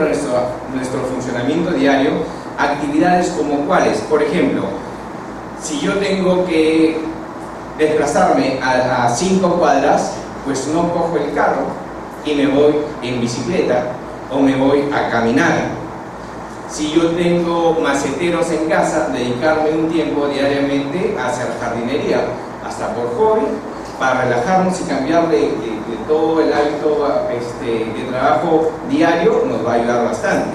a nuestro funcionamiento diario actividades como cuáles. Por ejemplo, si yo tengo que desplazarme a 5 cuadras, pues no cojo el carro y me voy en bicicleta o me voy a caminar. Si yo tengo maceteros en casa, dedicarme un tiempo diariamente a hacer jardinería, hasta por hobby, para relajarnos y cambiar de todo el hábito de trabajo diario, nos va a ayudar bastante.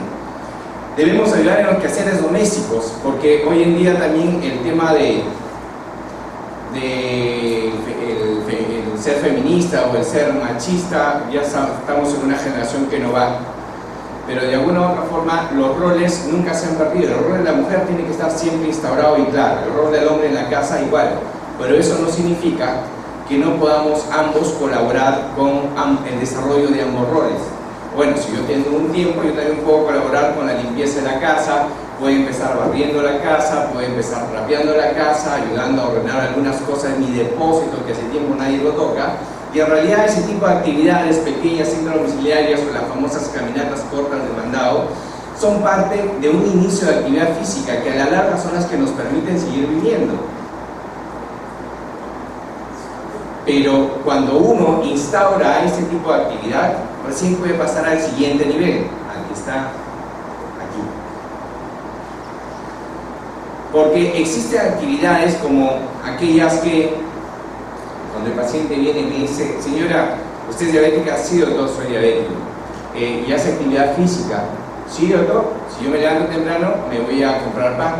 Debemos ayudar en los quehaceres domésticos, porque hoy en día también el tema de el ser feminista o el ser machista, ya estamos en una generación que no va. Pero de alguna u otra forma los roles nunca se han perdido. El rol de la mujer tiene que estar siempre instaurado y claro, el rol del hombre en la casa igual, pero eso no significa que no podamos ambos colaborar con el desarrollo de ambos roles. Bueno, si yo tengo un tiempo, yo también puedo colaborar con la limpieza de la casa, puedo empezar barriendo la casa, puedo empezar trapeando la casa, ayudando a ordenar algunas cosas en mi depósito que hace tiempo nadie lo toca. Y en realidad ese tipo de actividades pequeñas, intradomiciliarias o las famosas caminatas cortas de mandado son parte de un inicio de actividad física que a la larga son las que nos permiten seguir viviendo. Pero cuando uno instaura ese tipo de actividad, recién puede pasar al siguiente nivel, al que está aquí. Porque existen actividades como aquellas que cuando el paciente viene y me dice, señora, ¿usted es diabética? Sí, doctor, soy diabético. ¿Y hace actividad física? Sí, doctor. Si yo me levanto temprano, me voy a comprar pan,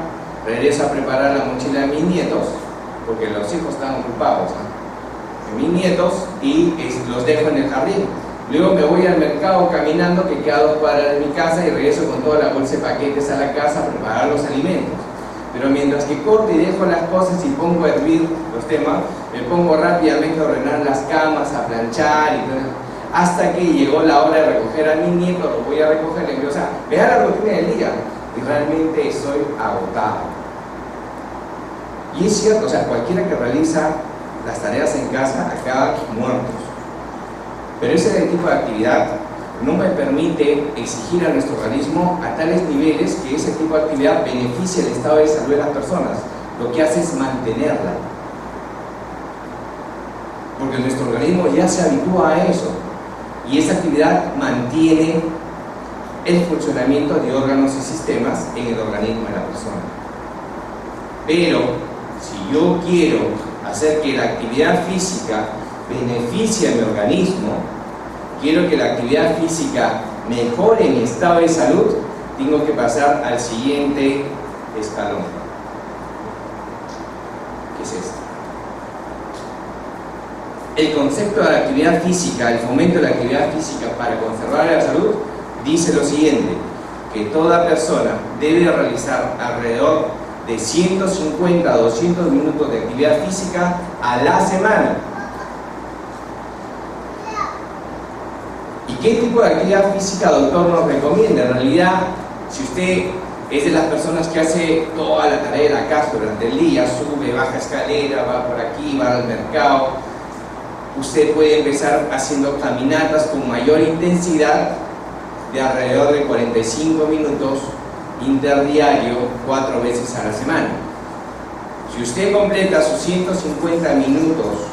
regreso a preparar la mochila de mis nietos, porque los hijos están ocupados, ¿no? De mis nietos, y los dejo en el jardín. Luego me voy al mercado caminando, que queda a 2 cuadras de mi casa, y regreso con toda la bolsa de paquetes a la casa a preparar los alimentos. Pero mientras que corto y dejo las cosas y pongo a hervir los temas, me pongo rápidamente a ordenar las camas, a planchar y todo, hasta que llegó la hora de recoger a mi nieto, lo voy a recoger, o sea, vea la rutina del día y realmente estoy agotado. Y es cierto, o sea, cualquiera que realiza las tareas en casa acaba muertos. Pero ese es el tipo de actividad no me permite exigir a nuestro organismo a tales niveles que ese tipo de actividad beneficie el estado de salud de las personas. Lo que hace es mantenerla. Porque nuestro organismo ya se habitúa a eso. Y esa actividad mantiene el funcionamiento de órganos y sistemas en el organismo de la persona. Pero, si yo quiero hacer que la actividad física beneficie a mi organismo, quiero que la actividad física mejore mi estado de salud, tengo que pasar al siguiente escalón, que es este. El concepto de la actividad física, el fomento de la actividad física para conservar la salud, dice lo siguiente, que toda persona debe realizar alrededor de 150 a 200 minutos de actividad física a la semana. ¿Qué tipo de actividad física, doctor, nos recomienda? En realidad, si usted es de las personas que hace toda la tarea de la casa durante el día, sube, baja escalera, va por aquí, va al mercado, usted puede empezar haciendo caminatas con mayor intensidad de alrededor de 45 minutos interdiario 4 veces a la semana. Si usted completa sus 150 minutos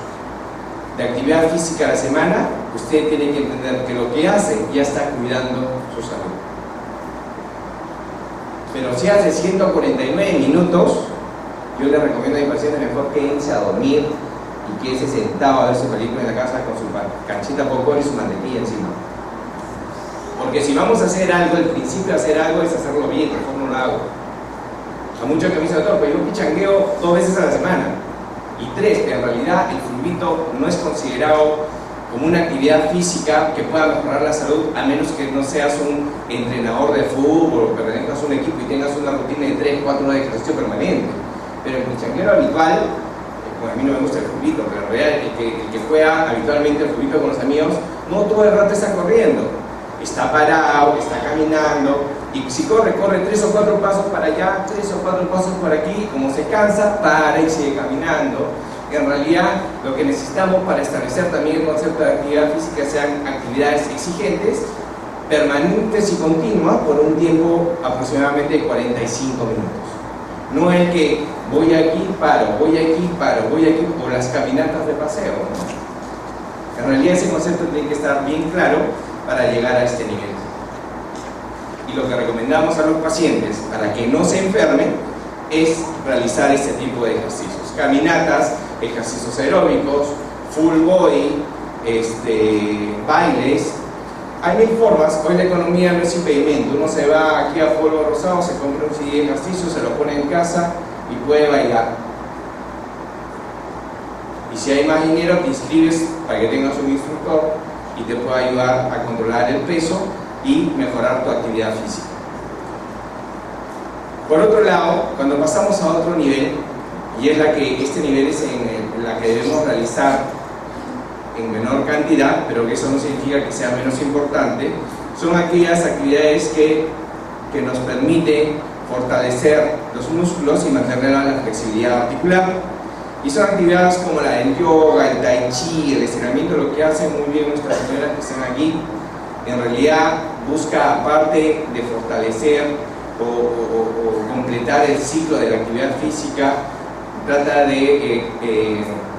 de actividad física a la semana, usted tiene que entender que lo que hace ya está cuidando su salud. Pero si hace 149 minutos, yo le recomiendo a mi paciente mejor quédense a dormir y quédese sentado a ver su película en la casa con su canchita popcorn y su mantequilla encima. Porque si vamos a hacer algo, el principio de hacer algo es hacerlo bien, mejor no lo hago. A muchos que me dicen, doctor, pero yo pichangueo 2 veces a la semana. Y 3, que en realidad el fulbito no es considerado como una actividad física que pueda mejorar la salud, a menos que no seas un entrenador de fútbol o pertenezcas a un equipo y tengas una rutina de 3, 4 horas de ejercicio permanente. Pero el pichanguero habitual, bueno, a mí no me gusta el fulbito, pero en realidad el que juega habitualmente el fulbito con los amigos, no todo el rato está corriendo, está parado, está caminando, y si corre 3 o 4 pasos para allá, 3 o 4 pasos por aquí, como se cansa, para y sigue caminando. En realidad, lo que necesitamos para establecer también el concepto de actividad física sean actividades exigentes, permanentes y continuas por un tiempo aproximadamente de 45 minutos. No el que voy aquí, paro, voy aquí, paro, voy aquí, o las caminatas de paseo, ¿no? En realidad ese concepto tiene que estar bien claro para llegar a este nivel. Y lo que recomendamos a los pacientes para que no se enfermen es realizar este tipo de ejercicios. Caminatas, ejercicios aeróbicos, full body, bailes. Hay mil formas. Hoy la economía no es impedimento. Uno se va aquí a Polvo Rosado, se compra un CD de ejercicio, se lo pone en casa y puede bailar. Y si hay más dinero, te inscribes para que tengas un instructor y te pueda ayudar a controlar el peso y mejorar tu actividad física. Por otro lado, cuando pasamos a otro nivel, y es este nivel es en la que debemos realizar en menor cantidad, pero que eso no significa que sea menos importante, son aquellas actividades que nos permiten fortalecer los músculos y mantener la flexibilidad articular. Y son actividades como la del yoga, el tai chi, el estiramiento. Lo que hacen muy bien nuestras señoras que están aquí, en realidad busca, aparte de fortalecer o completar el ciclo de la actividad física, trata de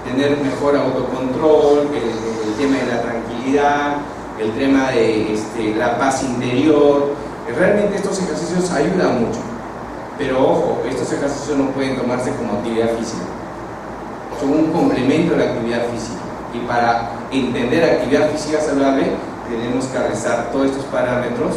tener mejor autocontrol, el tema de la tranquilidad, el tema de la paz interior. Realmente estos ejercicios ayudan mucho, pero ojo, estos ejercicios no pueden tomarse como actividad física, son un complemento de la actividad física, y para entender actividad física saludable tenemos que realizar todos estos parámetros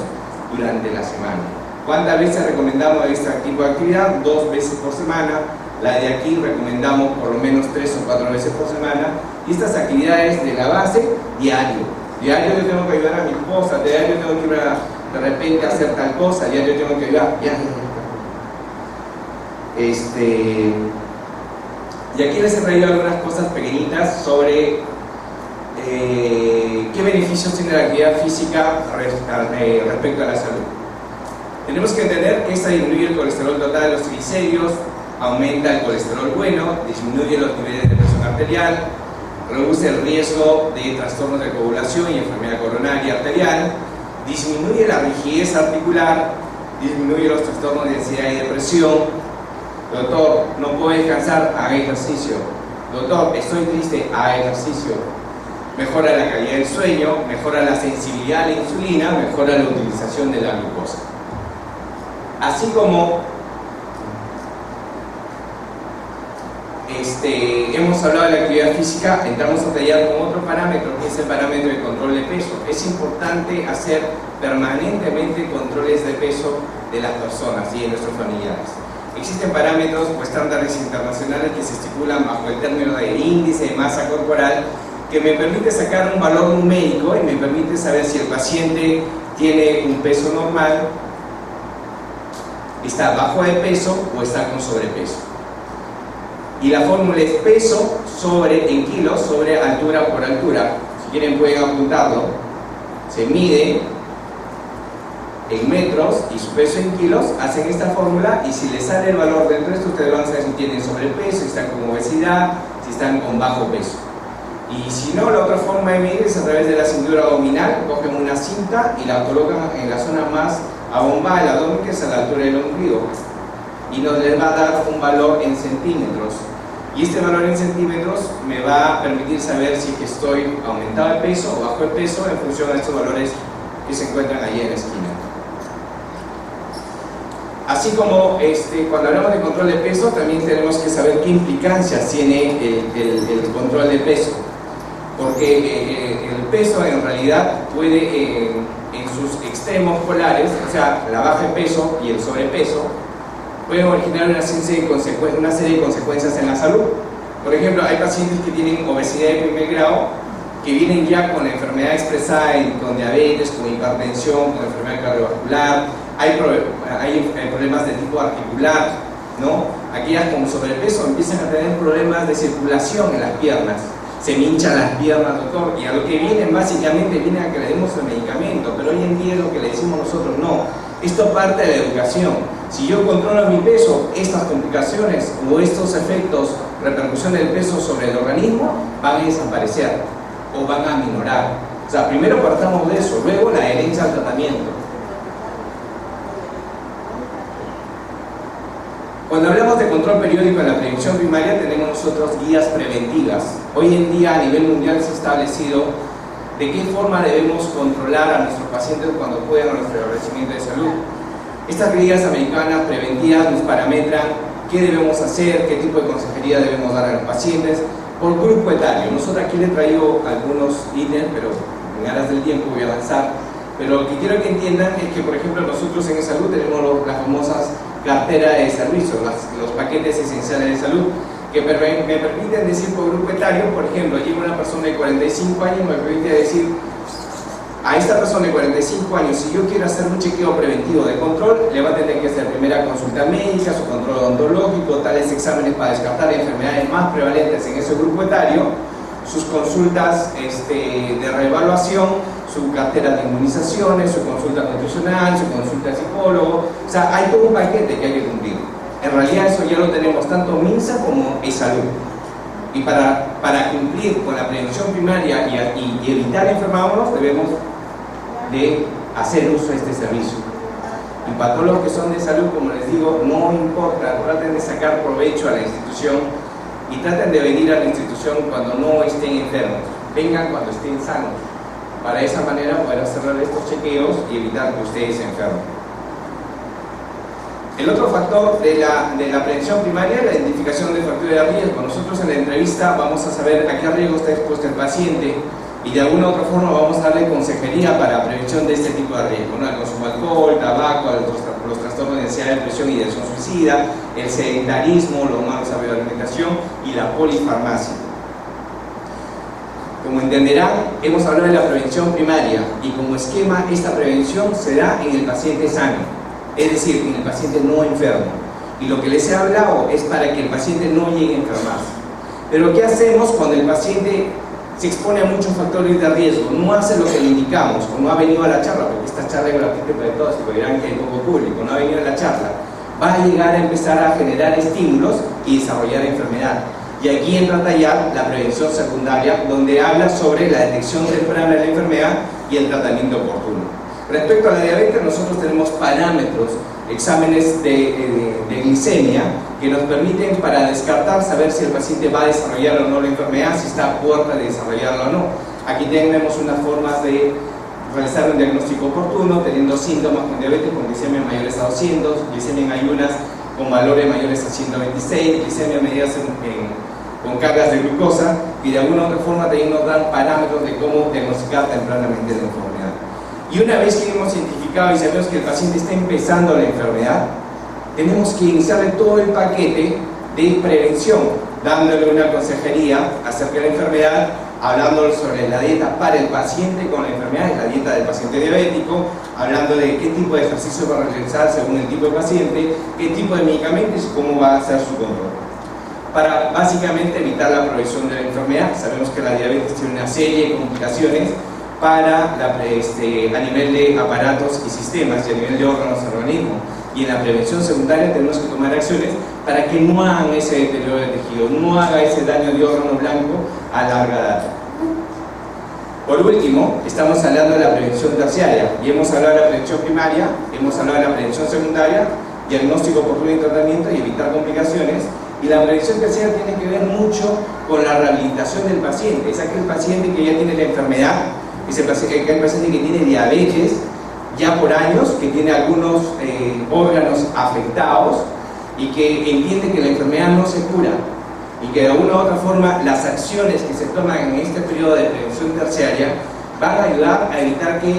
durante la semana. ¿Cuántas veces recomendamos este tipo de actividad? 2 veces por semana. La de aquí recomendamos por lo menos 3 o 4 veces por semana. Y estas actividades de la base, diario. Diario yo tengo que ayudar a mi esposa, diario tengo que ir de repente a hacer tal cosa, diario tengo que ayudar. Y aquí les he traído algunas cosas pequeñitas sobre qué beneficios tiene la actividad física respecto a la salud. Tenemos que entender que esta disminuye el colesterol total de los triglicéridos, aumenta el colesterol bueno, disminuye los niveles de presión arterial, reduce el riesgo de trastornos de coagulación y enfermedad coronaria arterial, disminuye la rigidez articular, disminuye los trastornos de ansiedad y depresión. Doctor, no puedo descansar, haga ejercicio. Doctor, estoy triste, haga ejercicio. Mejora la calidad del sueño, mejora la sensibilidad a la insulina, mejora la utilización de la glucosa. Así como hemos hablado de la actividad física, entramos a detallar con otro parámetro, que es el parámetro de control de peso. Es importante hacer permanentemente controles de peso de las personas y de nuestros familiares. Existen parámetros o estándares internacionales que se estipulan bajo el término de índice de masa corporal, que me permite sacar un valor numérico y me permite saber si el paciente tiene un peso normal, está bajo de peso o está con sobrepeso. Y la fórmula es peso en kilos sobre altura por altura. Si quieren pueden apuntarlo. Se mide en metros y su peso en kilos, hacen esta fórmula y si les sale el valor dentro de esto, ustedes van a saber si tienen sobrepeso, si están con obesidad, si están con bajo peso. Y si no, la otra forma de medir es a través de la cintura abdominal. Cogen una cinta y la colocan en la zona más abombada del abdomen, que es a la altura del ombligo, y nos les va a dar un valor en centímetros. Y este valor en centímetros me va a permitir saber si que estoy aumentado de peso o bajo de peso en función de estos valores que se encuentran allí en la esquina. Así como cuando hablamos de control de peso, también tenemos que saber qué implicancias tiene el control de peso, porque el peso en realidad puede, en sus extremos polares, o sea, la baja de peso y el sobrepeso, pueden originar una serie de consecuencias en la salud. Por ejemplo, hay pacientes que tienen obesidad de primer grado, que vienen ya con la enfermedad expresada con diabetes, con hipertensión, con enfermedad cardiovascular. Hay problemas de tipo articular, ¿no? Aquellas con sobrepeso empiezan a tener problemas de circulación en las piernas. Se me hinchan las piernas, doctor, y a lo que vienen básicamente viene a que le demos el medicamento, pero hoy en día lo que le decimos nosotros, no. Esto parte de la educación. Si yo controlo mi peso, estas complicaciones o estos efectos, repercusión del peso sobre el organismo, van a desaparecer o van a minorar. O sea, primero partamos de eso, luego la adherencia al tratamiento. Cuando hablamos de control periódico en la prevención primaria, tenemos nosotros guías preventivas. Hoy en día a nivel mundial se ha establecido de qué forma debemos controlar a nuestros pacientes cuando acuden a nuestro establecimiento de salud. Estas guías americanas preventivas nos parametran qué debemos hacer, qué tipo de consejería debemos dar a los pacientes, por grupo etario. Nosotros aquí les traigo algunos ítems, pero en aras del tiempo voy a avanzar. Pero lo que quiero que entiendan es que, por ejemplo, nosotros en salud tenemos las famosas carteras de servicios, los paquetes esenciales de salud, que me permiten decir por grupo etario. Por ejemplo, llega una persona de 45 años, me permite decir a esta persona de 45 años, si yo quiero hacer un chequeo preventivo de control, le va a tener que hacer primera consulta médica, su control odontológico, tales exámenes para descartar enfermedades más prevalentes en ese grupo etario, sus consultas de reevaluación, su cartera de inmunizaciones, su consulta nutricional, su consulta de psicólogo. O sea, hay todo un paquete que hay que cumplir. En realidad eso ya lo tenemos tanto MINSA como eSalud. Y para cumplir con la prevención primaria y evitar enfermarnos, debemos de hacer uso de este servicio. Y para todos los que son de salud, como les digo, no importa, traten de sacar provecho a la institución y traten de venir a la institución cuando no estén enfermos. Vengan cuando estén sanos, para de esa manera poder hacer estos chequeos y evitar que ustedes se enfermen. El otro factor de la prevención primaria es la identificación de factores de riesgo. Nosotros en la entrevista vamos a saber a qué riesgo está expuesto el paciente y de alguna u otra forma vamos a darle consejería para prevención de este tipo de riesgo, ¿no? El consumo de alcohol, tabaco, los trastornos de ansiedad, depresión y ideación suicida, el sedentarismo, los malos hábitos de alimentación y la polifarmacia. Como entenderán, hemos hablado de la prevención primaria y como esquema esta prevención se da en el paciente sano, es decir, en el paciente no enfermo. Y lo que les he hablado es para que el paciente no llegue a enfermarse. Pero ¿qué hacemos cuando el paciente se expone a muchos factores de riesgo? No hace lo que le indicamos, o no ha venido a la charla, porque esta charla es gratuita para todos, y dirán que hay poco público, no ha venido a la charla. Va a llegar a empezar a generar estímulos y desarrollar enfermedad. Y aquí entra ya la prevención secundaria, donde habla sobre la detección temprana de la enfermedad y el tratamiento oportuno. Respecto a la diabetes, nosotros tenemos parámetros, exámenes de glicemia, que nos permiten para descartar, saber si el paciente va a desarrollar o no la enfermedad, si está a puerta de desarrollarla o no. Aquí tenemos unas formas de realizar un diagnóstico oportuno, teniendo síntomas con diabetes, con glicemia mayores a 200, glicemia en ayunas con valores mayores a 126, glicemia medidas con cargas de glucosa, y de alguna u otra forma también nos dan parámetros de cómo diagnosticar tempranamente la enfermedad. Y una vez que hemos identificado y sabemos que el paciente está empezando la enfermedad, tenemos que iniciarle todo el paquete de prevención, dándole una consejería acerca de la enfermedad, hablándole sobre la dieta para el paciente con la enfermedad, la dieta del paciente diabético, hablando de qué tipo de ejercicio va a realizar según el tipo de paciente, qué tipo de medicamentos y cómo va a hacer su control. Para básicamente evitar la progresión de la enfermedad. Sabemos que la diabetes tiene una serie de complicaciones a nivel de aparatos y sistemas y a nivel de órganos y organismos. Y en la prevención secundaria tenemos que tomar acciones para que no hagan ese deterioro de tejido, no haga ese daño de órgano blanco a larga data. Por último, estamos hablando de la prevención terciaria y hemos hablado de la prevención primaria, hemos hablado de la prevención secundaria, diagnóstico oportuno y tratamiento y evitar complicaciones. Y la prevención terciaria tiene que ver mucho con la rehabilitación del paciente. Es aquel paciente que ya tiene la enfermedad, es aquel paciente que tiene diabetes ya por años, que tiene algunos órganos afectados y que entiende que la enfermedad no se cura y que de alguna u otra forma las acciones que se toman en este periodo de prevención terciaria van a ayudar a evitar que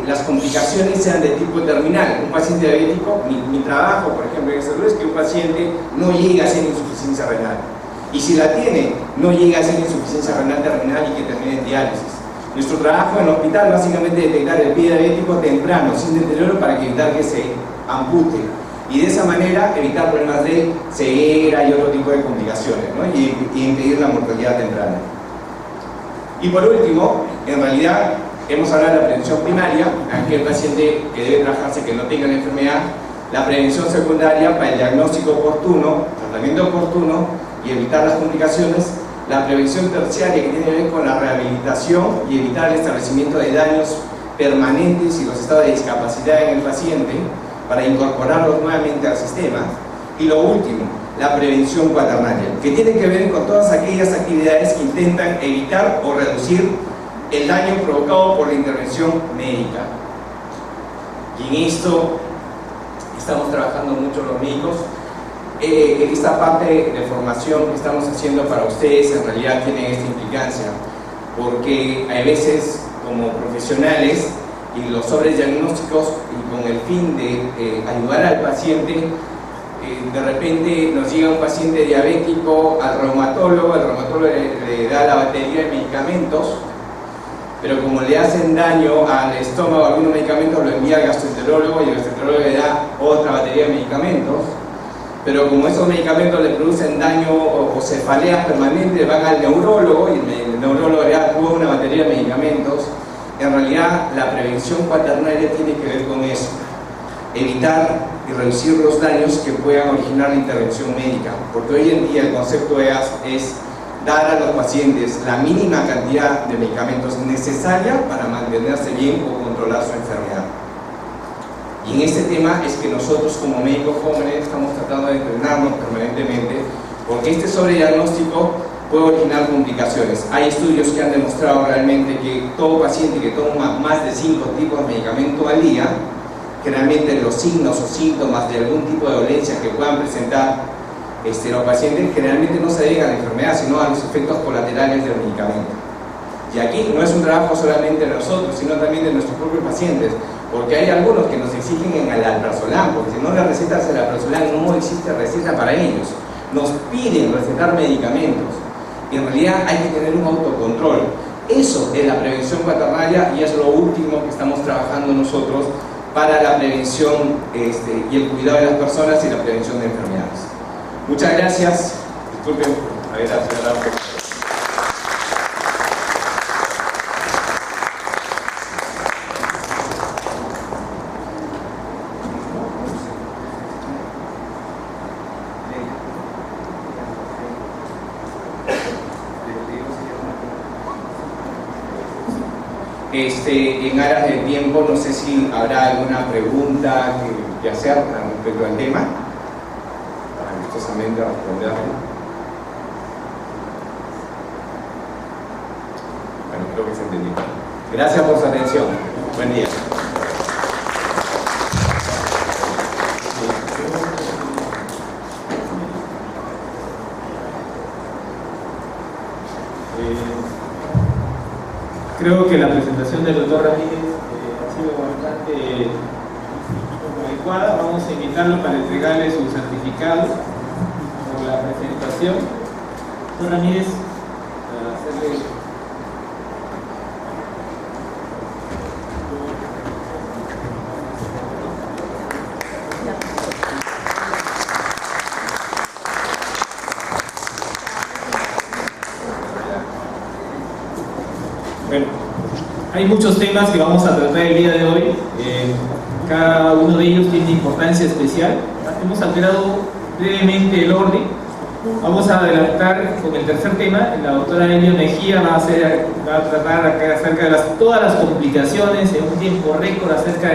las complicaciones sean de tipo terminal. Un paciente diabético, mi trabajo, por ejemplo, en salud es que un paciente no llegue a ser insuficiencia renal. Y si la tiene, no llega a ser insuficiencia renal terminal y que termine en diálisis. Nuestro trabajo en el hospital básicamente es detectar el pie diabético temprano, sin deterioro, para evitar que se ampute. Y de esa manera evitar problemas de ceguera y otro tipo de complicaciones, ¿no? y impedir la mortalidad temprana. Y por último, en realidad, hemos hablado de la prevención primaria, aquel paciente que debe trabajarse que no tenga la enfermedad, la prevención secundaria para el diagnóstico oportuno, tratamiento oportuno y evitar las complicaciones, la prevención terciaria, que tiene que ver con la rehabilitación y evitar el establecimiento de daños permanentes y los estados de discapacidad en el paciente para incorporarlos nuevamente al sistema. Y lo último, la prevención cuaternaria, que tiene que ver con todas aquellas actividades que intentan evitar o reducir el daño provocado por la intervención médica. Y en esto estamos trabajando mucho los médicos. Esta parte de formación que estamos haciendo para ustedes en realidad tiene esta implicancia, porque hay veces como profesionales y los sobrediagnósticos, y con el fin de ayudar al paciente, de repente nos llega un paciente diabético al reumatólogo, el reumatólogo le da la batería de medicamentos, pero como le hacen daño al estómago algunos medicamentos, lo envía al gastroenterólogo y el gastroenterólogo le da otra batería de medicamentos, pero como esos medicamentos le producen daño o cefaleas permanentes, van al neurólogo y el neurólogo le da una batería de medicamentos. En realidad la prevención cuaternaria tiene que ver con eso, evitar y reducir los daños que puedan originar la intervención médica, porque hoy en día el concepto es dar a los pacientes la mínima cantidad de medicamentos necesaria para mantenerse bien o controlar su enfermedad. Y en este tema es que nosotros como médicos jóvenes estamos tratando de entrenarnos permanentemente, porque este sobrediagnóstico puede originar complicaciones. Hay estudios que han demostrado realmente que todo paciente que toma más de 5 tipos de medicamento al día, generalmente los signos o síntomas de algún tipo de dolencia que puedan presentar los pacientes generalmente no se dedican a la enfermedad, sino a los efectos colaterales del medicamento. Y aquí no es un trabajo solamente de nosotros, sino también de nuestros propios pacientes, porque hay algunos que nos exigen en el alprazolam, porque si no le recetas el alprazolam no existe receta para ellos. Nos piden recetar medicamentos y en realidad hay que tener un autocontrol. Eso es la prevención cuaternaria y es lo último que estamos trabajando nosotros para la prevención y el cuidado de las personas y la prevención de enfermedades. Muchas gracias. Disculpen haber acelerado. En aras del tiempo, no sé si habrá alguna pregunta que hacer respecto al tema, para gustosamente responderle. Bueno, creo que se entendió. Gracias por su atención. Buen día. Creo que la presentación del doctor Ramírez ha sido bastante adecuada. Vamos a invitarlo para entregarle su certificado por la presentación. Doctor Ramírez, para hacerle... Bueno, hay muchos temas que vamos a tratar el día de hoy. Cada uno de ellos tiene importancia especial. Hemos alterado brevemente el orden. Vamos a adelantar con el tercer tema. La doctora Elio Mejía va a tratar acerca de todas las complicaciones en un tiempo récord, acerca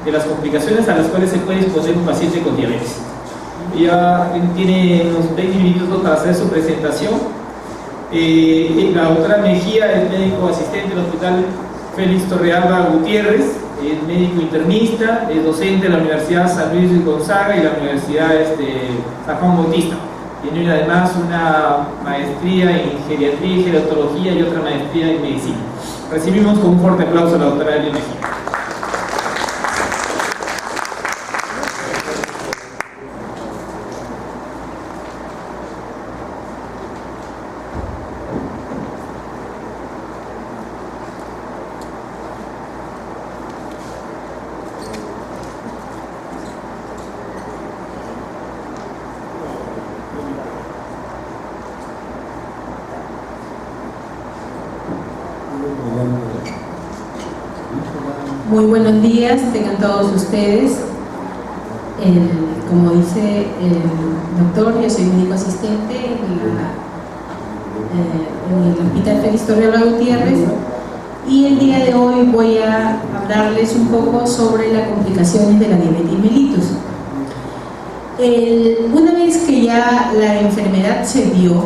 de las complicaciones a las cuales se puede exponer un paciente con diabetes. Ella tiene unos 20 minutos para hacer su presentación. La doctora Mejía es médico asistente del Hospital Félix Torrealba Gutiérrez, es médico internista, es docente de la Universidad San Luis de Gonzaga y la Universidad San Juan Bautista. Tiene además una maestría en geriatría y gerontología y otra maestría en medicina. Recibimos con un fuerte aplauso a la doctora Elio Mejía. Muy buenos días, tengan todos ustedes. Como dice el doctor, yo soy médico asistente en la en el Hospital Félix Torrealba Gutiérrez, y el día de hoy voy a hablarles un poco sobre las complicaciones de la diabetes mellitus. Una vez que ya la enfermedad se dio,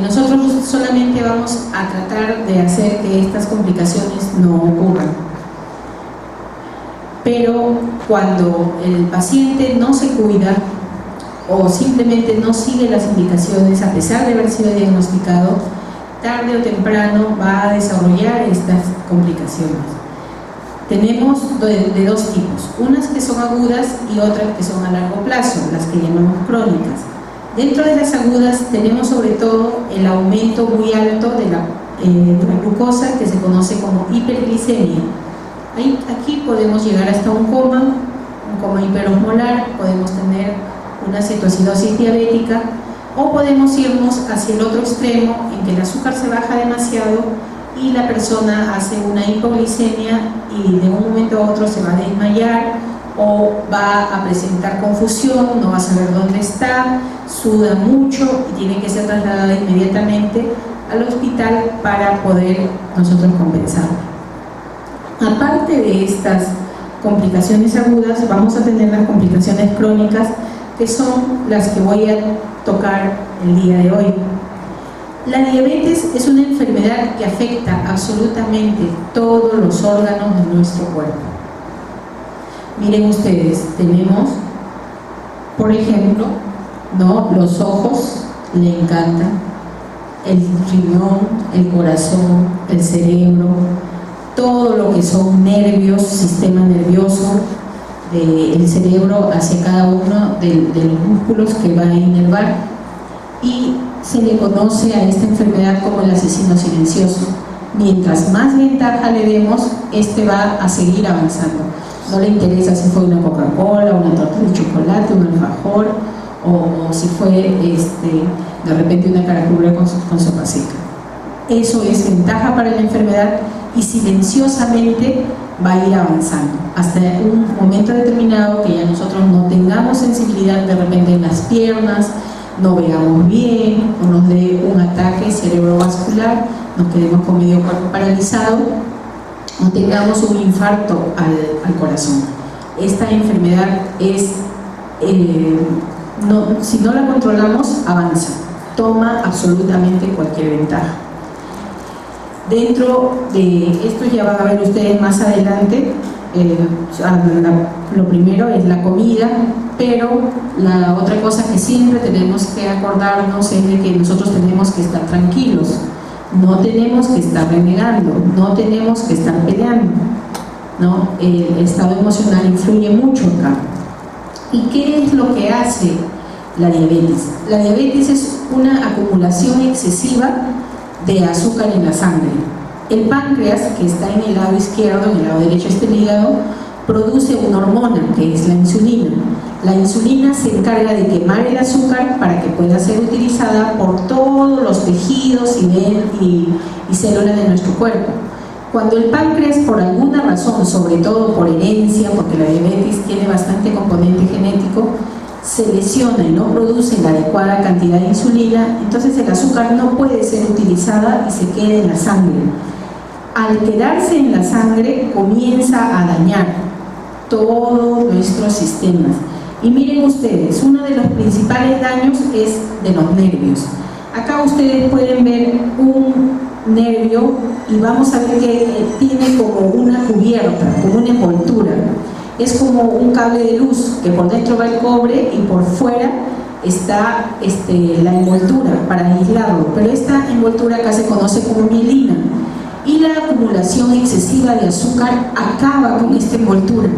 nosotros solamente vamos a tratar de hacer que estas complicaciones no ocurran. Pero cuando el paciente no se cuida o simplemente no sigue las indicaciones a pesar de haber sido diagnosticado, tarde o temprano va a desarrollar estas complicaciones. Tenemos de dos tipos, unas que son agudas y otras que son a largo plazo, las que llamamos crónicas. Dentro de las agudas tenemos sobre todo el aumento muy alto de la glucosa, que se conoce como hiperglicemia. Aquí podemos llegar hasta un coma hiperosmolar, podemos tener una cetoacidosis diabética, o podemos irnos hacia el otro extremo en que el azúcar se baja demasiado y la persona hace una hipoglicemia y de un momento a otro se va a desmayar o va a presentar confusión, no va a saber dónde está, suda mucho y tiene que ser trasladada inmediatamente al hospital para poder nosotros compensarlo. Aparte de estas complicaciones agudas, vamos a tener las complicaciones crónicas, que son las que voy a tocar el día de hoy. La diabetes es una enfermedad que afecta absolutamente todos los órganos de nuestro cuerpo. Miren ustedes, tenemos, por ejemplo, los ojos, le encantan, el riñón, el corazón, el cerebro, todo lo que son nervios, sistema nervioso del cerebro hacia cada uno de los músculos que va a inervar, y se le conoce a esta enfermedad como el asesino silencioso. Mientras más ventaja le demos, este va a seguir avanzando. No le interesa si fue una Coca-Cola, una torta de chocolate, un alfajor, o si fue de repente una caracula con sopa seca. Eso es ventaja para la enfermedad y silenciosamente va a ir avanzando hasta un momento determinado que ya nosotros no tengamos sensibilidad de repente en las piernas, no veamos bien o nos dé un ataque cerebrovascular, nos quedemos con medio cuerpo paralizado o tengamos un infarto al corazón. Esta enfermedad es, si no la controlamos, avanza, toma absolutamente cualquier ventaja. Dentro de esto ya van a ver ustedes más adelante, lo primero es la comida, pero la otra cosa que siempre tenemos que acordarnos es de que nosotros tenemos que estar tranquilos, no tenemos que estar renegando, no tenemos que estar peleando, ¿no? El estado emocional influye mucho acá. ¿Y qué es lo que hace la diabetes? La diabetes es una acumulación excesiva de azúcar en la sangre. El páncreas, que está en el lado izquierdo, en el lado derecho está el hígado, produce una hormona que es la insulina. La insulina se encarga de quemar el azúcar para que pueda ser utilizada por todos los tejidos y células de nuestro cuerpo. Cuando el páncreas, por alguna razón, sobre todo por herencia, porque la diabetes tiene bastante componente genético, se lesiona y no produce la adecuada cantidad de insulina, entonces el azúcar no puede ser utilizada y se queda en la sangre. Al quedarse en la sangre comienza a dañar todos nuestros sistemas. Y miren ustedes, uno de los principales daños es de los nervios. Acá ustedes pueden ver un nervio y vamos a ver que tiene como una cubierta, como una envoltura. Es como un cable de luz que por dentro va el cobre y por fuera está la envoltura para aislarlo, pero esta envoltura acá se conoce como mielina, y la acumulación excesiva de azúcar acaba con esta envoltura,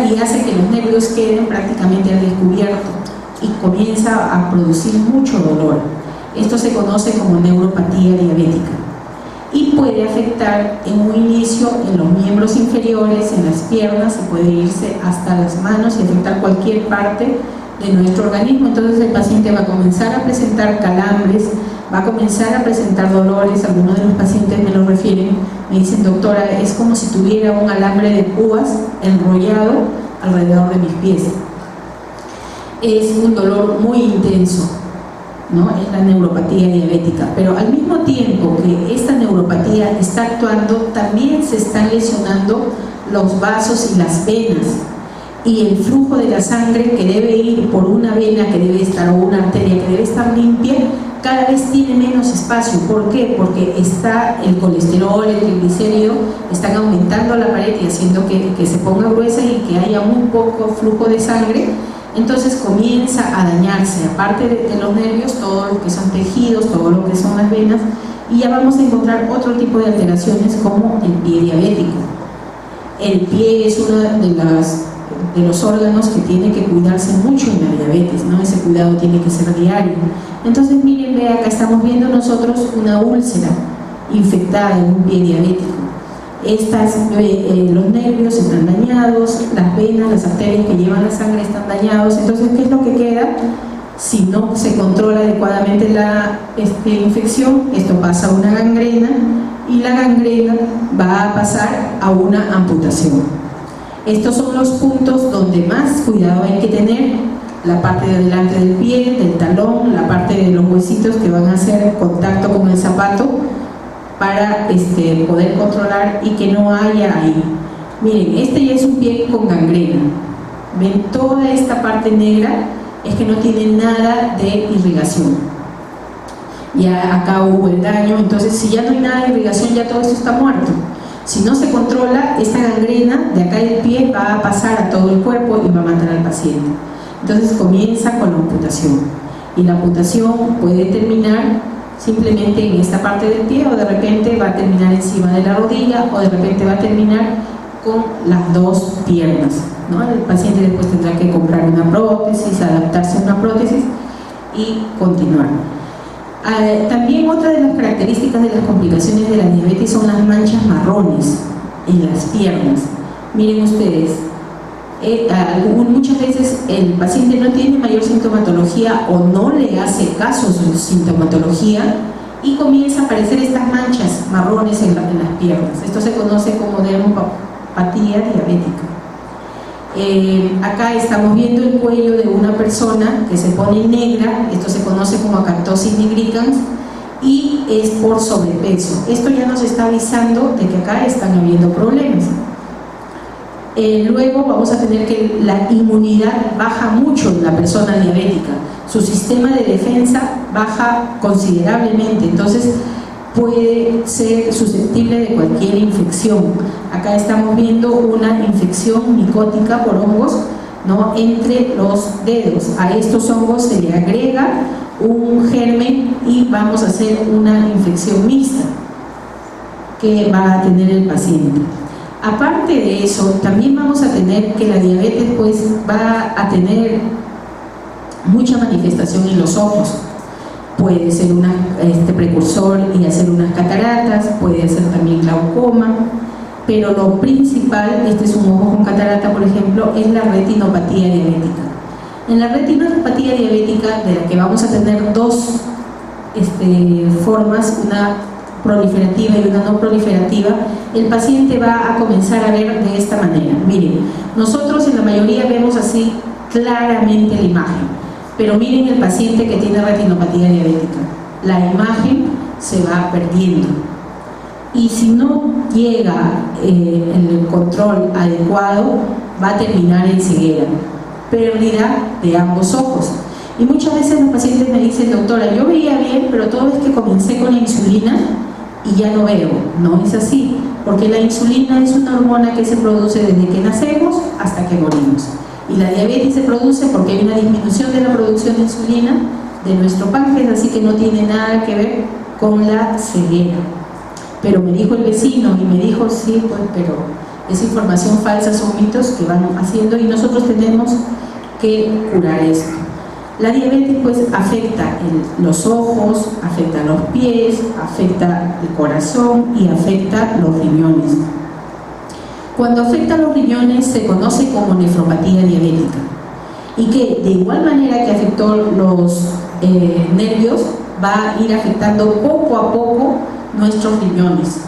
y hace que los nervios queden prácticamente al descubierto y comienza a producir mucho dolor. Esto se conoce como neuropatía diabética y puede afectar en un inicio en los miembros inferiores, en las piernas, y puede irse hasta las manos y afectar cualquier parte de nuestro organismo. Entonces el paciente va a comenzar a presentar calambres, va a comenzar a presentar dolores. Algunos de los pacientes me lo refieren, me dicen: doctora, es como si tuviera un alambre de púas enrollado alrededor de mis pies. es un dolor muy intenso, ¿no? Es la neuropatía diabética, pero al mismo tiempo que esta neuropatía está actuando, también se están lesionando los vasos y las venas, y el flujo de la sangre que debe ir por una vena que debe estar, o una arteria que debe estar limpia, cada vez tiene menos espacio. ¿Por qué? Porque está el colesterol, el triglicérido, están aumentando la pared y haciendo que se ponga gruesa y que haya muy poco flujo de sangre. Entonces comienza a dañarse, aparte de los nervios, todo lo que son tejidos, todo lo que son las venas, y ya vamos a encontrar otro tipo de alteraciones como el pie diabético. El pie es uno de los órganos que tiene que cuidarse mucho en la diabetes, ¿no? Ese cuidado tiene que ser diario. Entonces miren, ve, acá estamos viendo nosotros una úlcera infectada en un pie diabético. Los nervios están dañados, las venas, las arterias que llevan la sangre están dañados. Entonces, ¿qué es lo que queda? Si no se controla adecuadamente la infección, esto pasa a una gangrena, y la gangrena va a pasar a una amputación. Estos son los puntos donde más cuidado hay que tener: la parte de adelante del pie, del talón, la parte de los huesitos que van a hacer contacto con el zapato para poder controlar y que no haya ahí. Miren, este ya es un pie con gangrena. Ven, toda esta parte negra es que no tiene nada de irrigación. Ya acá hubo el daño, entonces si ya no hay nada de irrigación, ya todo esto está muerto. Si no se controla, esta gangrena de acá del pie va a pasar a todo el cuerpo y va a matar al paciente. Entonces comienza con la amputación, y la amputación puede terminar simplemente en esta parte del pie, o de repente va a terminar encima de la rodilla, o de repente va a terminar con las dos piernas, ¿no? El paciente después tendrá que comprar una prótesis, adaptarse a una prótesis y continuar. También otra de las características de las complicaciones de la diabetes son las manchas marrones en las piernas. Miren ustedes, muchas veces el paciente no tiene mayor sintomatología o no le hace caso a su sintomatología y comienza a aparecer estas manchas marrones en las piernas. Esto se conoce como dermopatía diabética. Acá estamos viendo el cuello de una persona que se pone negra. Esto se conoce como acanthosis nigricans y es por sobrepeso. Esto ya nos está avisando de que acá están habiendo problemas. Luego vamos a tener que la inmunidad baja mucho en la persona diabética, su sistema de defensa baja considerablemente, entonces puede ser susceptible de cualquier infección. Acá estamos viendo una infección micótica por hongos, ¿no?, entre los dedos. A estos hongos se le agrega un germen y vamos a hacer una infección mixta que va a tener el paciente. Aparte de eso, también vamos a tener que la diabetes pues va a tener mucha manifestación en los ojos. Puede ser un precursor y hacer unas cataratas, puede ser también glaucoma, pero lo principal, este es un ojo con catarata por ejemplo, es la retinopatía diabética. En la retinopatía diabética, de la que vamos a tener dos formas, una proliferativa y una no proliferativa, el paciente va a comenzar a ver de esta manera. Miren, nosotros en la mayoría vemos así claramente la imagen, pero miren el paciente que tiene retinopatía diabética, la imagen se va perdiendo y si no llega el control adecuado va a terminar en ceguera, pérdida de ambos ojos. Y muchas veces los pacientes me dicen: doctora, yo veía bien, pero todo es que comencé con la insulina y ya no veo. No es así, porque la insulina es una hormona que se produce desde que nacemos hasta que morimos, y la diabetes se produce porque hay una disminución de la producción de insulina de nuestro páncreas, así que no tiene nada que ver con la ceguera. Pero me dijo el vecino y me dijo: sí, pues, pero es información falsa, son mitos que van haciendo y nosotros tenemos que curar esto. La diabetes pues afecta los ojos, afecta los pies, afecta el corazón y afecta los riñones. Cuando afecta los riñones se conoce como nefropatía diabética, y que de igual manera que afectó los nervios, va a ir afectando poco a poco nuestros riñones,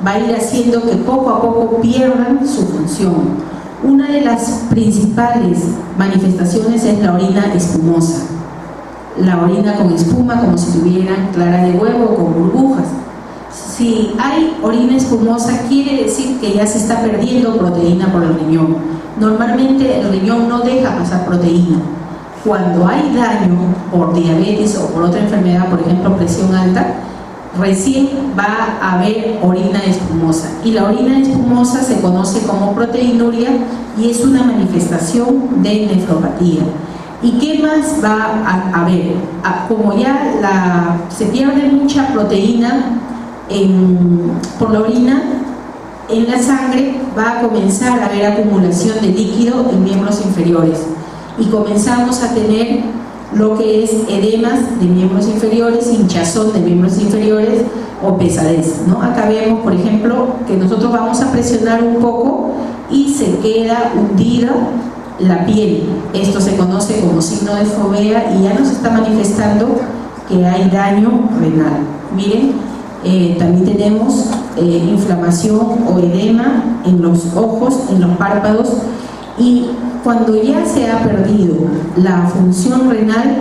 va a ir haciendo que poco a poco pierdan su función. Una de las principales manifestaciones es la orina espumosa. La orina con espuma, como si tuvieran clara de huevo o con burbujas. Si hay orina espumosa, quiere decir que ya se está perdiendo proteína por el riñón. Normalmente el riñón no deja pasar proteína. Cuando hay daño por diabetes o por otra enfermedad, por ejemplo presión alta, recién va a haber orina espumosa. Y la orina espumosa se conoce como proteinuria y es una manifestación de nefropatía. ¿Y qué más va a haber? Como ya se pierde mucha proteína por la orina, en la sangre va a comenzar a haber acumulación de líquido en miembros inferiores y comenzamos a tener lo que es edemas de miembros inferiores, hinchazón de miembros inferiores o pesadez, ¿no? Acá vemos, por ejemplo, que nosotros vamos a presionar un poco y se queda hundida la piel. Esto se conoce como signo de fovea y ya nos está manifestando que hay daño renal. Miren, también tenemos inflamación o edema en los ojos, en los párpados, y cuando ya se ha perdido la función renal,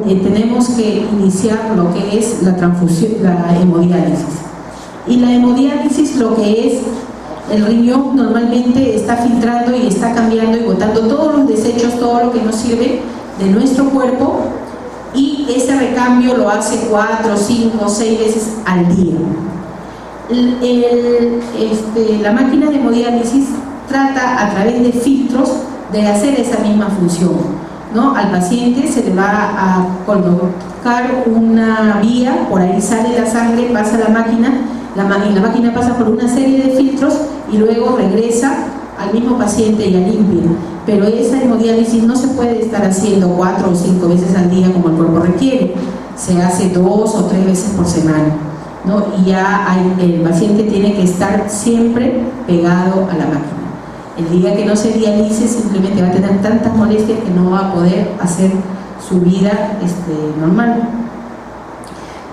tenemos que iniciar lo que es la transfusión, la hemodiálisis. Y la hemodiálisis lo que es, el riñón normalmente está filtrando y está cambiando y botando todos los desechos, todo lo que nos sirve de nuestro cuerpo, y ese recambio lo hace 4, 5, 6 veces al día. La máquina de hemodiálisis trata a través de filtros de hacer esa misma función, ¿no? Al paciente se le va a colocar una vía, por ahí sale la sangre, pasa a la máquina, y la máquina pasa por una serie de filtros y luego regresa al mismo paciente y la limpia. Pero esa hemodiálisis no se puede estar haciendo 4 o 5 veces al día como el cuerpo requiere, se hace 2 o 3 veces por semana, ¿no? Y ya el paciente tiene que estar siempre pegado a la máquina. El día que no se dialice simplemente va a tener tantas molestias que no va a poder hacer su vida normal.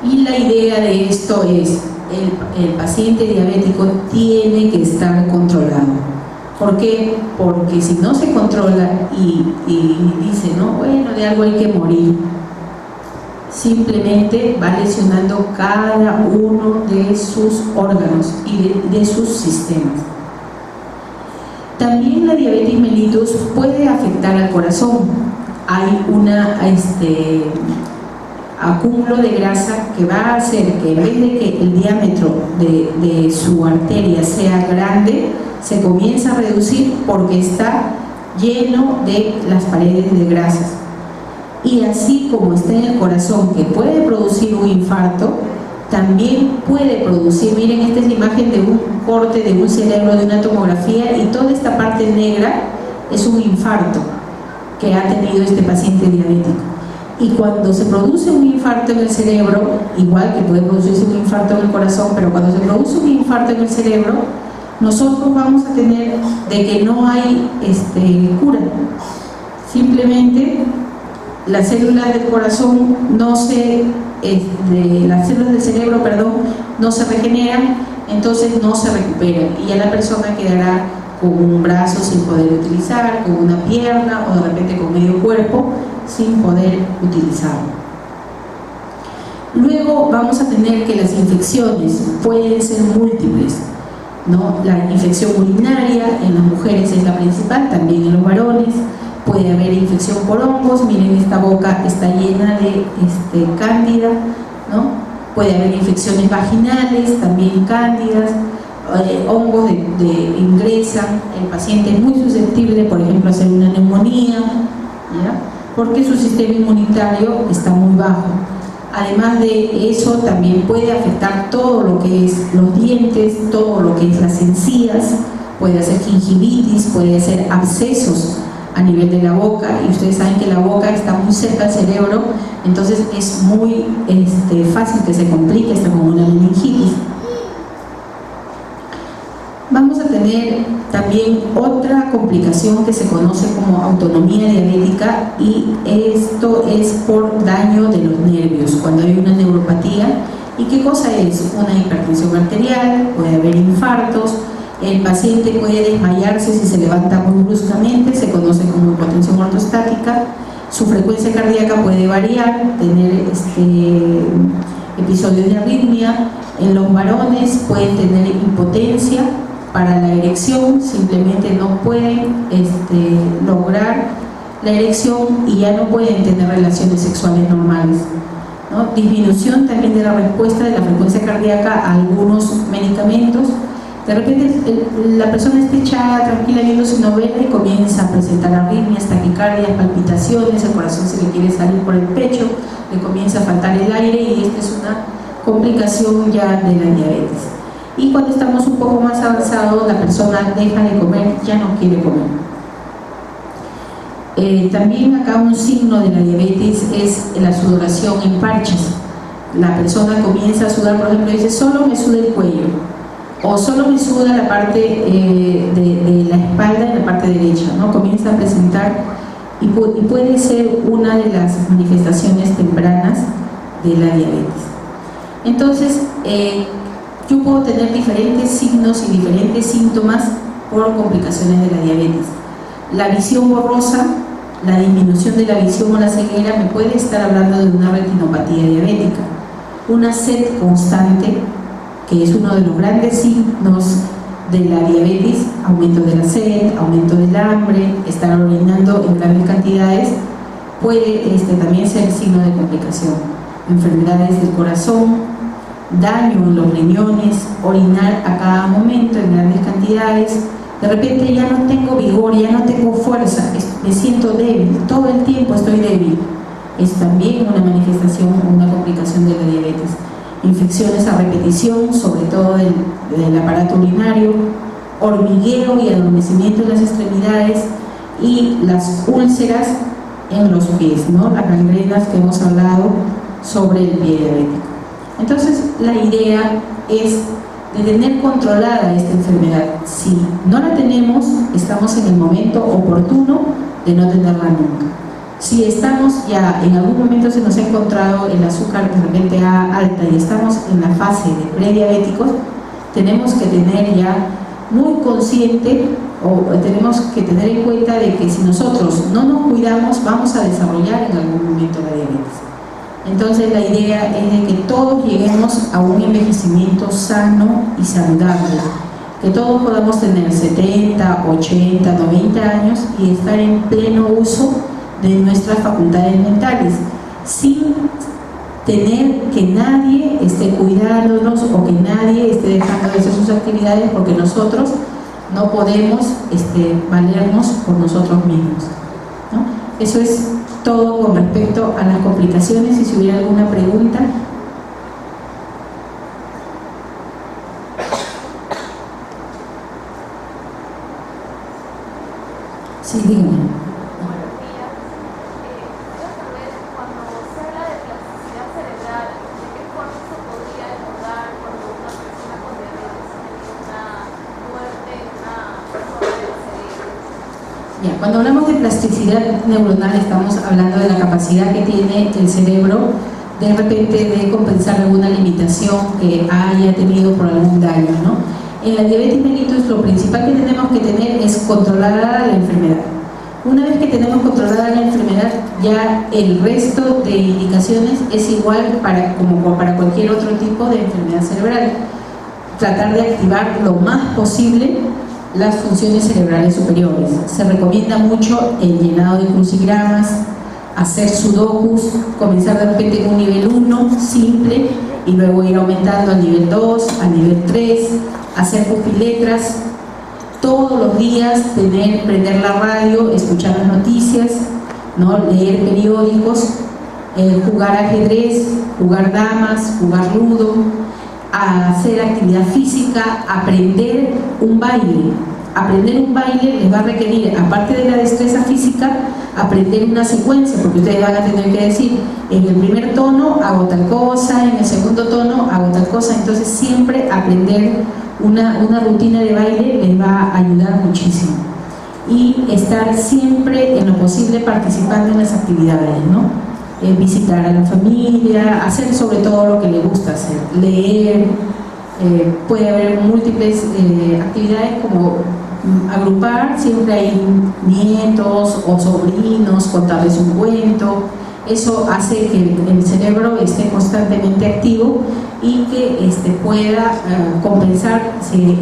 Y la idea de esto es, el paciente diabético tiene que estar controlado. ¿Por qué? Porque si no se controla y dice, no, bueno, de algo hay que morir, simplemente va lesionando cada uno de sus órganos y de sus sistemas. También la diabetes mellitus puede afectar al corazón. Hay acúmulo de grasa que va a hacer que en vez de que el diámetro de su arteria sea grande, se comienza a reducir porque está lleno de las paredes de grasas. Y así como está en el corazón, que puede producir un infarto, también puede producir, miren, esta es la imagen de un corte de un cerebro, de una tomografía, y toda esta parte negra es un infarto que ha tenido este paciente diabético. Y cuando se produce un infarto en el cerebro, igual que puede producirse un infarto en el corazón, pero cuando se produce un infarto en el cerebro, nosotros vamos a tener de que no hay cura. Simplemente las células del corazón las células del cerebro, perdón, no se regeneran, entonces no se recuperan y ya la persona quedará con un brazo sin poder utilizar, con una pierna o de repente con medio cuerpo sin poder utilizarlo. Luego vamos a tener que las infecciones pueden ser múltiples, ¿no? La infección urinaria en las mujeres es la principal, también en los varones. Puede haber infección por hongos, miren, esta boca está llena de cándida, ¿no? Puede haber infecciones vaginales, también cándidas, hongos ingresan, el paciente es muy susceptible, por ejemplo, a hacer una neumonía, ¿ya? Porque su sistema inmunitario está muy bajo. Además de eso, también puede afectar todo lo que es los dientes, todo lo que es las encías, puede hacer gingivitis, puede hacer abscesos a nivel de la boca, y ustedes saben que la boca está muy cerca al cerebro, entonces es muy fácil que se complique hasta con una meningitis. Vamos a tener también otra complicación que se conoce como autonomía diabética, y esto es por daño de los nervios, cuando hay una neuropatía. ¿Y qué cosa es? Una hipertensión arterial, puede haber infartos, El paciente puede desmayarse si se levanta muy bruscamente, se conoce como hipotensión ortostática. Su frecuencia cardíaca puede variar, tener episodios de arritmia. En los varones pueden tener impotencia para la erección, simplemente no pueden lograr la erección y ya no pueden tener relaciones sexuales normales, ¿no? Disminución también de la respuesta de la frecuencia cardíaca a algunos medicamentos. De repente la persona está echada tranquila viendo su novela y comienza a presentar arritmias, taquicardias, palpitaciones, el corazón se le quiere salir por el pecho, le comienza a faltar el aire y esta es una complicación ya de la diabetes. Y cuando estamos un poco más avanzados, la persona deja de comer, ya no quiere comer. También acá un signo de la diabetes es la sudoración en parches. La persona comienza a sudar, por ejemplo, dice, solo me suda el cuello, o solo me suda la parte de la espalda en la parte derecha, ¿no? Comienza a presentar y puede ser una de las manifestaciones tempranas de la diabetes. Entonces, yo puedo tener diferentes signos y diferentes síntomas por complicaciones de la diabetes. La visión borrosa, la disminución de la visión o la ceguera me puede estar hablando de una retinopatía diabética. Una sed constante, que es uno de los grandes signos de la diabetes, aumento de la sed, aumento del hambre, estar orinando en grandes cantidades, puede también ser signo de complicación. Enfermedades del corazón, daño en los riñones, orinar a cada momento en grandes cantidades, de repente ya no tengo vigor, ya no tengo fuerza, me siento débil, todo el tiempo estoy débil. Es también una manifestación, una complicación de la diabetes. Infecciones a repetición, sobre todo del aparato urinario, hormigueo y adormecimiento en las extremidades y las úlceras en los pies, ¿no? Las gangrenas que hemos hablado sobre el pie diabético. Entonces, la idea es de tener controlada esta enfermedad. Si no la tenemos, estamos en el momento oportuno de no tenerla nunca. Si estamos ya, en algún momento se nos ha encontrado el azúcar de repente alta y estamos en la fase de prediabéticos, tenemos que tener ya muy consciente o tenemos que tener en cuenta de que si nosotros no nos cuidamos, vamos a desarrollar en algún momento la diabetes. Entonces la idea es de que todos lleguemos a un envejecimiento sano y saludable, que todos podamos tener 70, 80, 90 años y estar en pleno uso de nuestras facultades mentales, sin tener que nadie esté cuidándonos o que nadie esté dejando de hacer sus actividades porque nosotros no podemos valernos por nosotros mismos, ¿no? Eso es todo con respecto a las complicaciones. Y si hubiera alguna pregunta. Sí, dígame. Cuando hablamos de plasticidad neuronal estamos hablando de la capacidad que tiene el cerebro de repente de compensar alguna limitación que haya tenido por algún daño, ¿no? En la diabetes mellitus lo principal que tenemos que tener es controlada la enfermedad. Una vez que tenemos controlada la enfermedad, ya el resto de indicaciones es igual como para cualquier otro tipo de enfermedad cerebral. Tratar de activar lo más posible las funciones cerebrales superiores. Se recomienda mucho el llenado de crucigramas, hacer sudokus, comenzar de repente con un nivel 1 simple y luego ir aumentando al nivel 2, al nivel 3, hacer pupiletras, todos los días prender la radio, escuchar las noticias, ¿no? Leer periódicos, jugar ajedrez, jugar damas, jugar ludo, hacer actividad física, aprender un baile. Aprender un baile les va a requerir, aparte de la destreza física, aprender una secuencia, porque ustedes van a tener que decir, en el primer tono hago tal cosa, en el segundo tono hago tal cosa. Entonces siempre aprender una rutina de baile les va a ayudar muchísimo. Y estar siempre en lo posible participando en las actividades, ¿no? Visitar a la familia, hacer sobre todo lo que le gusta hacer, leer, Puede haber múltiples actividades como agrupar, siempre hay nietos o sobrinos, contarles un cuento. Eso hace que el cerebro esté constantemente activo y que pueda compensar si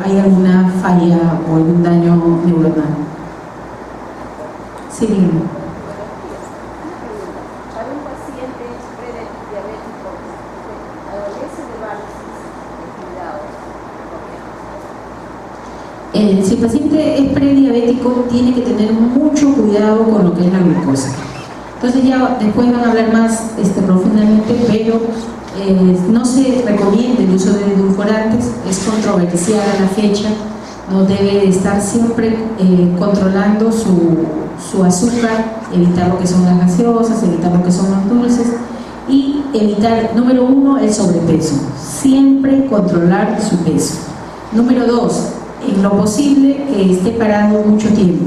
hay alguna falla o algún daño neuronal. Sí, dígame. Para un paciente prediabético, ¿adolece de varices de cuidados? Si el paciente es prediabético, tiene que tener mucho cuidado con lo que es la glucosa. Entonces ya después van a hablar más profundamente, pero no se recomienda el uso de edulcorantes, es controversial a la fecha, no debe estar siempre controlando su azúcar, evitar lo que son las gaseosas, evitar lo que son los dulces y evitar, número 1, el sobrepeso, siempre controlar su peso. Número 2, en lo posible que esté parado mucho tiempo,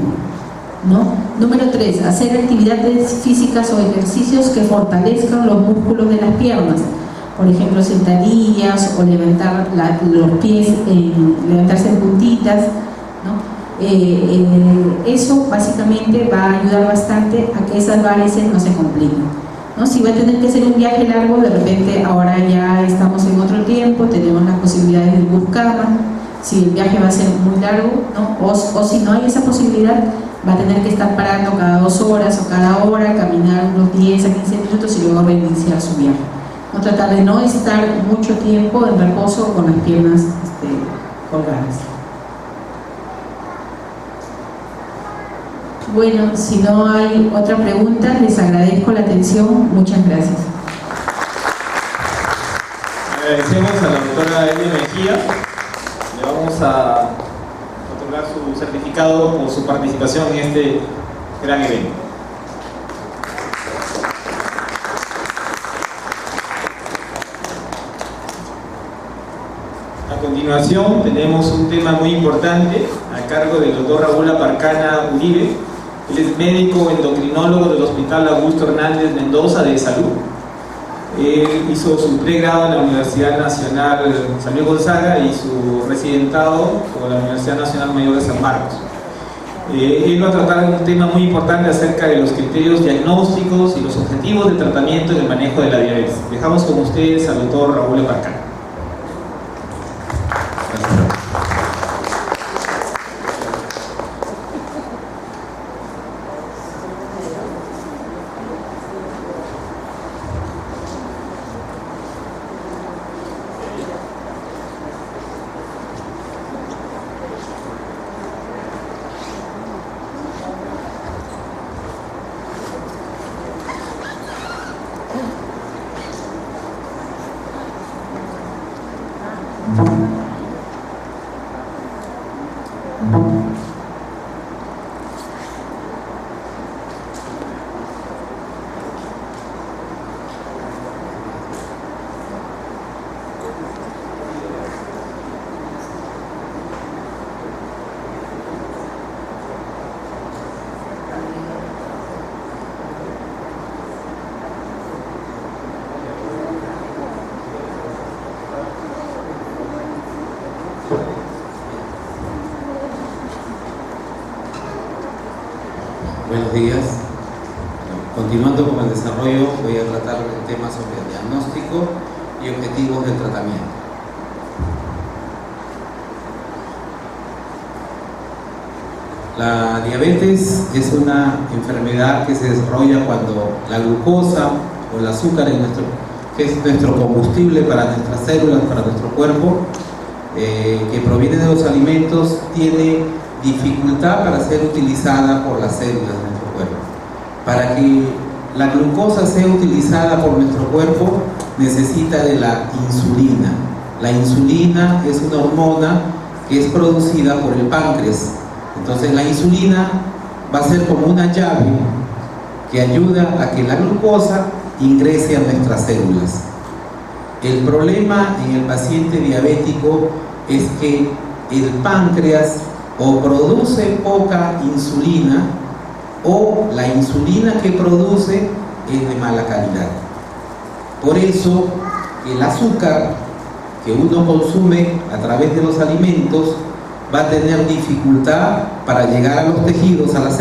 ¿no? Número 3, hacer actividades físicas o ejercicios que fortalezcan los músculos de las piernas, por ejemplo sentadillas o levantar los pies, levantarse en puntitas, ¿no? Eso básicamente va a ayudar bastante a que esas varices no se compliquen, ¿no? Si va a tener que hacer un viaje largo, de repente ahora ya estamos en otro tiempo, tenemos las posibilidades del bus cama, si el viaje va a ser muy largo, ¿no? O si no hay esa posibilidad, va a tener que estar parando cada 2 horas o cada hora, caminar unos 10 a 15 minutos y luego reiniciar su viaje. No tratar de no estar mucho tiempo en reposo con las piernas colgadas. Bueno, si no hay otra pregunta, les agradezco la atención. Muchas gracias. Agradecemos a la doctora Elia Mejía. Le vamos a otorgar su certificado por su participación en este gran evento. A continuación tenemos un tema muy importante a cargo del doctor Raúl Aparcana Uribe. Él es médico endocrinólogo del Hospital Augusto Hernández Mendoza de Salud. Él hizo su pregrado en la Universidad Nacional San Luis Gonzaga y su residentado por la Universidad Nacional Mayor de San Marcos. Él va a tratar un tema muy importante acerca de los criterios diagnósticos y los objetivos de tratamiento y el manejo de la diabetes. Dejamos con ustedes al doctor Raúl Aparcana. Buenos días. Continuando con el desarrollo, voy a tratar el tema sobre el diagnóstico y objetivos del tratamiento. La diabetes es una enfermedad que se desarrolla cuando la glucosa o el azúcar que es nuestro combustible para nuestras células, para nuestro cuerpo, que proviene de los alimentos, tiene dificultad para ser utilizada por las células de nuestro cuerpo. Para que la glucosa sea utilizada por nuestro cuerpo, necesita de la insulina. La insulina es una hormona que es producida por el páncreas. Entonces la insulina va a ser como una llave que ayuda a que la glucosa ingrese a nuestras células. El problema en el paciente diabético es que el páncreas o produce poca insulina o la insulina que produce es de mala calidad. Por eso el azúcar que uno consume a través de los alimentos va a tener dificultad para llegar a los tejidos, a las